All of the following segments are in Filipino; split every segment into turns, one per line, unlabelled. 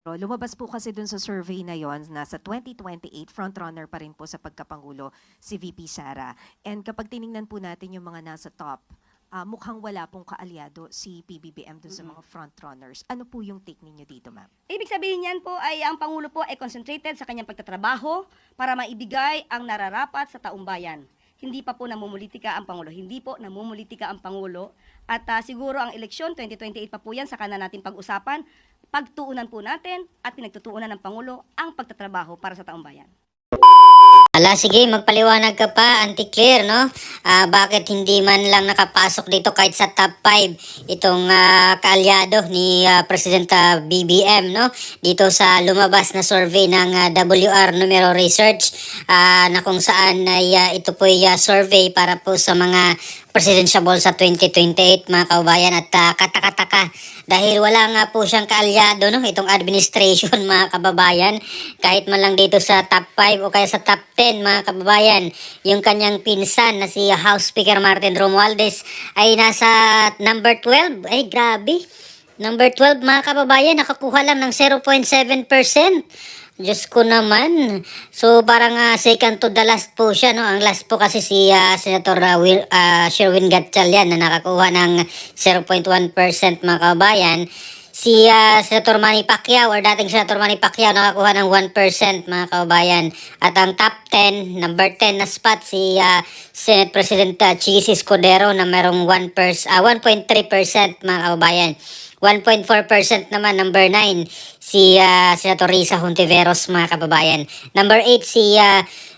Lumabas po kasi dun sa survey na yon na sa 2028 frontrunner pa rin po sa pagkapangulo si VP Sara. And kapag tiningnan po natin yung mga nasa top, mukhang wala pong kaalyado si PBBM dun sa mga frontrunners. Ano po yung take ninyo dito, ma'am?
Ibig sabihin niyan po ay ang Pangulo po ay concentrated sa kanyang pagtatrabaho para maibigay ang nararapat sa taong bayan. Hindi pa po namumulitika ang Pangulo. Hindi po namumulitika ang Pangulo. At siguro ang eleksyon, 2028 pa po yan, saka na natin pag-usapan. Pagtuunan po natin at pinagtutuunan ng Pangulo ang pagtatrabaho para sa taong bayan.
Sige, magpaliwanag ka pa, Auntie Claire, no? Bakit hindi man lang nakapasok dito kahit sa top 5 itong kaalyado ni President BBM, no? Dito sa lumabas na survey ng WR Numero Research na kung saan ay ito po ay survey para po sa mga presidential sa 2028 mga kababayan at katakataka dahil wala nga po siyang kaalyado no itong administration mga kababayan kahit man lang dito sa top 5 o kaya sa top 10 mga kababayan yung kanyang pinsan na si House Speaker Martin Romualdez ay nasa number 12 ay grabe number 12 mga kababayan nakakuha lang ng 0.7%. Diyos ko naman. So parang second to the last po siya. No? Ang last po kasi si Senator Sherwin Gatchalian na nakakuha ng 0.1% mga kabayan. Si Senator Manny Pacquiao or dating Senator Manny Pacquiao nakakuha ng 1% mga kababayan. At ang top 10, number 10 na spot si Senate President Chis Escudero na mayroong 1.3% mga kababayan. 1.4% naman, number 9, si Senator Risa Hontiveros, mga kababayan. Number 8, si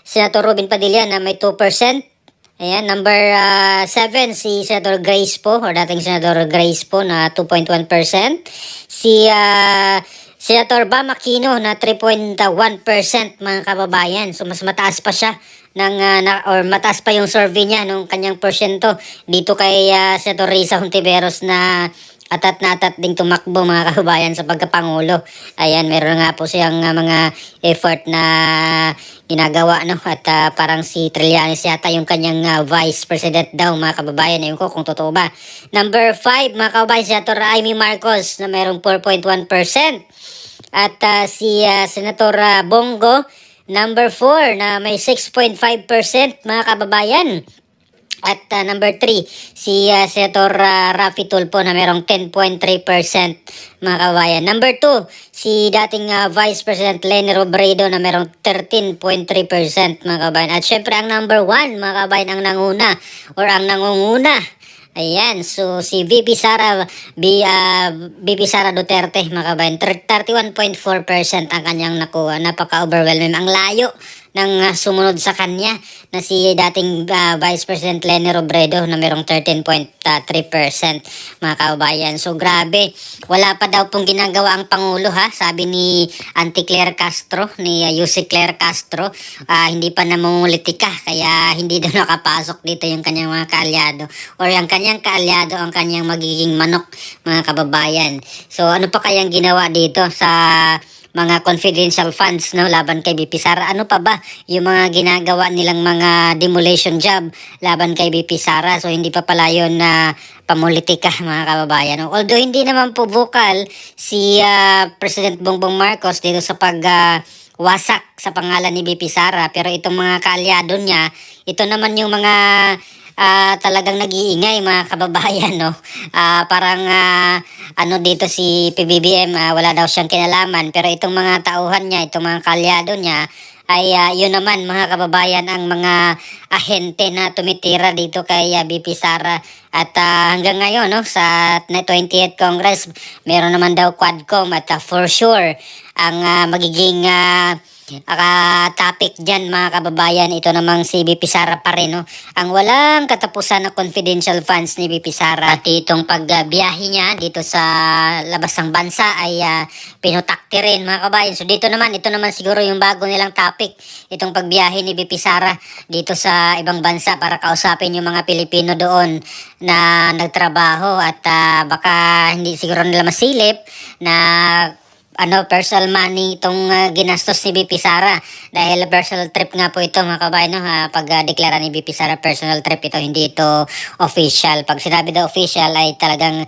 Senator Robin Padilla na may 2%. Ayan, number 7, si Senator Grace po, o dating Senator Grace po na 2.1%. Si Senator Bam Aquino na 3.1% mga kababayan. So mas mataas pa siya or mataas pa yung survey niya nung kanyang porsyento dito kay Senator Risa Hontiveros na atat ding tumakbo mga kababayan sa pagkapangulo. Ayan, meron nga po siyang mga effort na ginagawa no at parang si Trillanes yata yung kanyang vice president daw mga kababayan. Ayun ko kung totoo ba. Number 5 mga kababayan, si Senator Amy Marcos na mayroong 4.1%. At si Senator Bongo number 4 na may 6.5% mga kababayan. At number 3, si Senator Raffy Tulfo na merong 10.3% mga kabayan. Number 2, si dating Vice President Leni Robredo na merong 13.3% mga kabayan. At syempre ang number 1 mga kabayan ang nanguna or ang nangunguna. Ayan, so si VP Sara Duterte mga kabayan, 31.4% ang kanyang nakuha. Napaka-overwhelming. Ang layo ng sumunod sa kanya na si dating Vice President Leni Robredo na merong 13.3% mga kababayan. So grabe, wala pa daw pong ginagawa ang Pangulo ha, sabi ni Auntie Claire Castro, ni Yussi Claire Castro, hindi pa namumulitika kaya hindi daw nakapasok dito yung kanyang mga kaalyado or yung kanyang kaalyado ang kanyang magiging manok mga kababayan. So ano pa kayang ginawa dito sa mga confidential funds no laban kay BP Sara? Ano pa ba yung mga ginagawa nilang mga demolition job laban kay BP Sara? So hindi pa pala yun na pamulitika mga kababayan. Although hindi naman po vocal si President Bongbong Marcos dito sa wasak sa pangalan ni BP Sara, pero itong mga kaalyado niya, ito naman yung mga talagang nag-iingay mga kababayan no. Parang ano dito si PBBM wala daw siyang kinalaman, pero itong mga tauhan niya, itong mga kaalyado niya ay yun naman mga kababayan ang mga ahente na tumitira dito kay BP Sara. At hanggang ngayon no sa 20th Congress meron naman daw Quadcom at for sure ang magiging topic dyan mga kababayan, ito namang si BP Sara pa rin no? Ang walang katapusan na confidential funds ni BP Sara. At itong pagbiyahe niya dito sa labas ng bansa ay pinutakti rin mga kababayan. So dito naman, ito naman siguro yung bago nilang topic, itong pagbiyahe ni BP Sara dito sa ibang bansa para kausapin yung mga Pilipino doon na nagtrabaho at baka hindi siguro nila masilip na personal money itong ginastos ni BP Sara dahil personal trip nga po ito mga kabayan, no? Pag deklara ni BP Sara personal trip ito, hindi ito official. Pag sinabi daw official ay talagang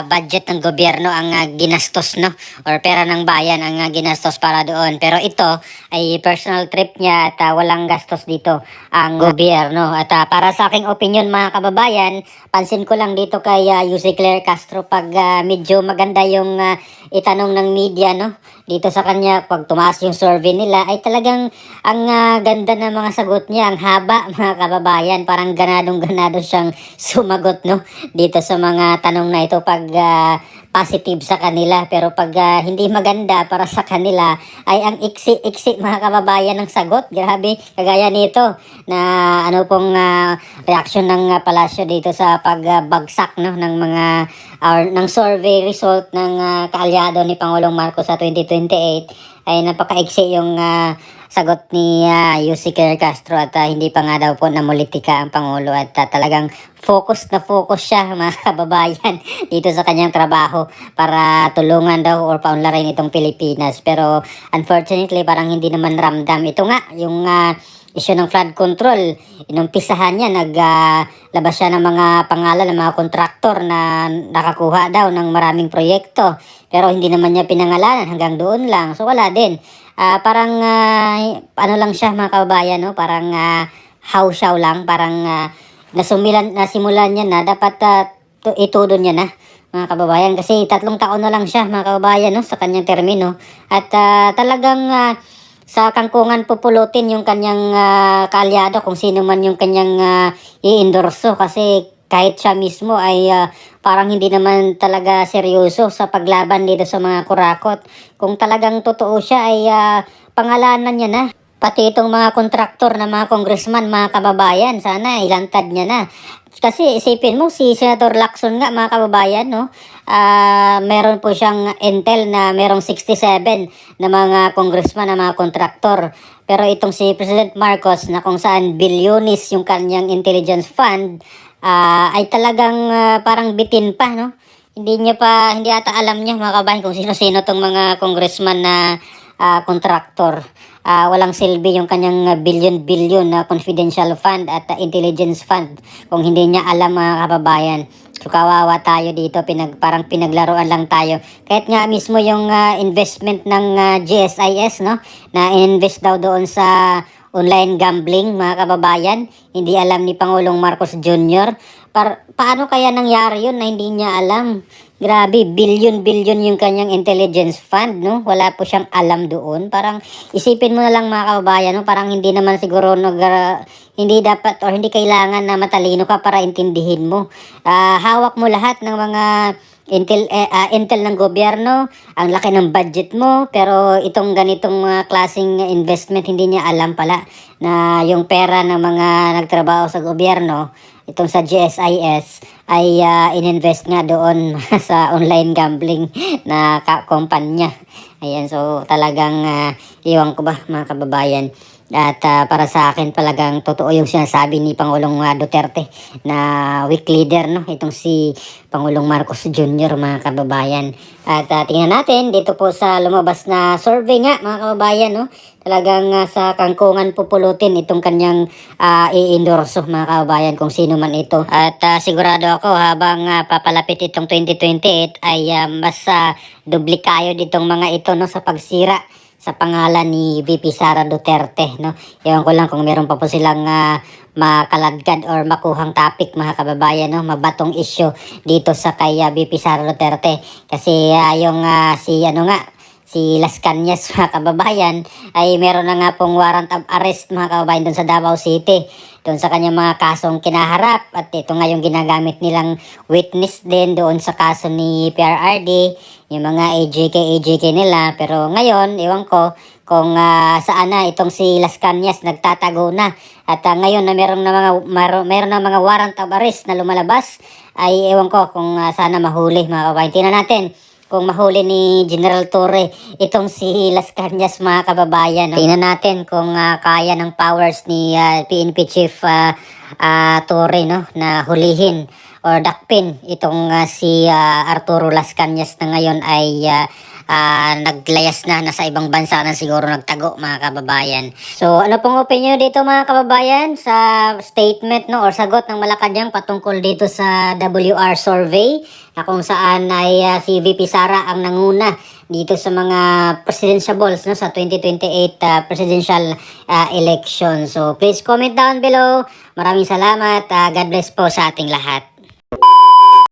budget ng gobyerno ang ginastos, no, or pera ng bayan ang ginastos para doon, pero ito ay personal trip niya at walang gastos dito ang gobyerno. At para sa aking opinion mga kababayan, pansin ko lang dito kay Yussi Claire Castro, pag medyo maganda yung itanong ng media, no, dito sa kanya, pag tumaas yung survey nila ay talagang ang ganda ng mga sagot niya, ang haba mga kababayan, parang ganadong-ganado siyang sumagot, no, dito sa mga tanong na ito pag positive sa kanila. Pero pag hindi maganda para sa kanila ay ang iksi-iksi mga kababayan ng sagot. Grabe, kagaya nito na ano pong reaction ng palasyo dito sa pagbagsak, no, ng mga ng survey result ng kaalyado ni Pangulong Marcos sa 2028 ay napakaiksi yung sagot ni Yussi Claire Castro at hindi pa nga daw po namulitika ang Pangulo at talagang focus na focus siya mga kababayan dito sa kanyang trabaho para tulungan daw or paunlarin itong Pilipinas. Pero unfortunately parang hindi naman ramdam. Ito nga yung issue ng flood control, inumpisahan niya, naglabas siya ng mga pangalan ng mga kontraktor na nakakuha daw ng maraming proyekto, pero hindi naman niya pinangalanan, hanggang doon lang. So wala din. Parang ano lang siya mga kababayan, no? Parang hawsyaw lang, parang nasimulan niya na dapat itudo niya na mga kababayan, kasi 3 taon na lang siya mga kababayan, no, sa kanyang termino at talagang sa kangkungan pupulutin yung kanyang kaalyado kung sino man yung kanyang i-endorso, kasi kahit siya mismo ay parang hindi naman talaga seryoso sa paglaban dito sa mga kurakot. Kung talagang totoo siya ay pangalanan niya na. Pati itong mga kontraktor na mga congressman, mga kababayan, sana ilantad niya na. Kasi isipin mo, si Senator Lacson nga mga kababayan, no, meron po siyang intel na merong 67 na mga congressman na mga kontraktor. Pero itong si President Marcos na kung saan bilyonis yung kanyang intelligence fund, ay talagang parang bitin pa, no. Hindi ata alam niya mga kababayan kung sino-sino tong mga congressman na kontraktor. Walang silbi yung kanyang billion na confidential fund at intelligence fund kung hindi niya alam mga kababayan. So kawawa tayo dito, parang pinaglaruan lang tayo. Kahit nga mismo yung investment ng GSIS, no, na invest daw doon sa online gambling mga kababayan, hindi alam ni Pangulong Marcos Jr. Paano kaya nangyari yun na hindi niya alam? Grabe, billion yung kanyang intelligence fund, no? Wala po siyang alam doon. Parang isipin mo na lang mga kababayan, no? Parang hindi naman siguro hindi dapat or hindi kailangan na matalino ka para intindihin mo. Hawak mo lahat ng mga intel ng gobyerno, ang laki ng budget mo, pero itong ganitong klaseng investment hindi niya alam pala na yung pera ng mga nagtrabaho sa gobyerno, itong sa GSIS ay ininvest nga doon sa online gambling na kumpanya. Ayan, so talagang iwan ko ba mga kababayan. At para sa akin talagang totoo yung sinasabi ni Pangulong Duterte na weak leader, no, itong si Pangulong Marcos Jr. mga kababayan. At tingnan natin dito po sa lumabas na survey nga mga kababayan, no, talagang sa kangkungan pupulutin itong kanyang i-endorso mga kababayan kung sino man ito. At sigurado ako habang papalapit itong 2028 ay mas dublikayo ditong mga ito, no, sa pagsira sa pangalan ni VP Sara Duterte, no. Ewan ko lang kung meron pa po silang makaladkad or makuhang topic mga kababayan, no, mabatong issue dito sa kay VP Sara Duterte, kasi yung si Las Cañas mga kababayan ay meron na nga pong warrant of arrest mga kababayan doon sa Davao City, doon sa kanyang mga kasong kinaharap, at ito nga yung ginagamit nilang witness din doon sa kaso ni PRRD, yung mga AJK nila. Pero ngayon, ewan ko kung saan na itong si Las Cañas nagtatago na, at ngayon na meron na mga warrant of arrest na lumalabas, ay ewan ko kung sana mahuli mga kababayan. Tingnan natin kung mahuli ni General Torre itong si Las Cañas mga kababayan. Tingnan natin kung kaya ng powers ni PNP Chief Torre, no, na hulihin or dakpin itong si Arturo Las Cañas na ngayon ay naglayas na, nasa ibang bansa na siguro nagtago, mga kababayan. So ano pong opinion dito, mga kababayan, sa statement, no, or sagot ng Malacanang patungkol dito sa WR survey, na kung saan ay si VP Sara ang nanguna dito sa mga presidentiables, no, sa 2028 presidential election. So please comment down below. Maraming salamat. God bless po sa ating lahat.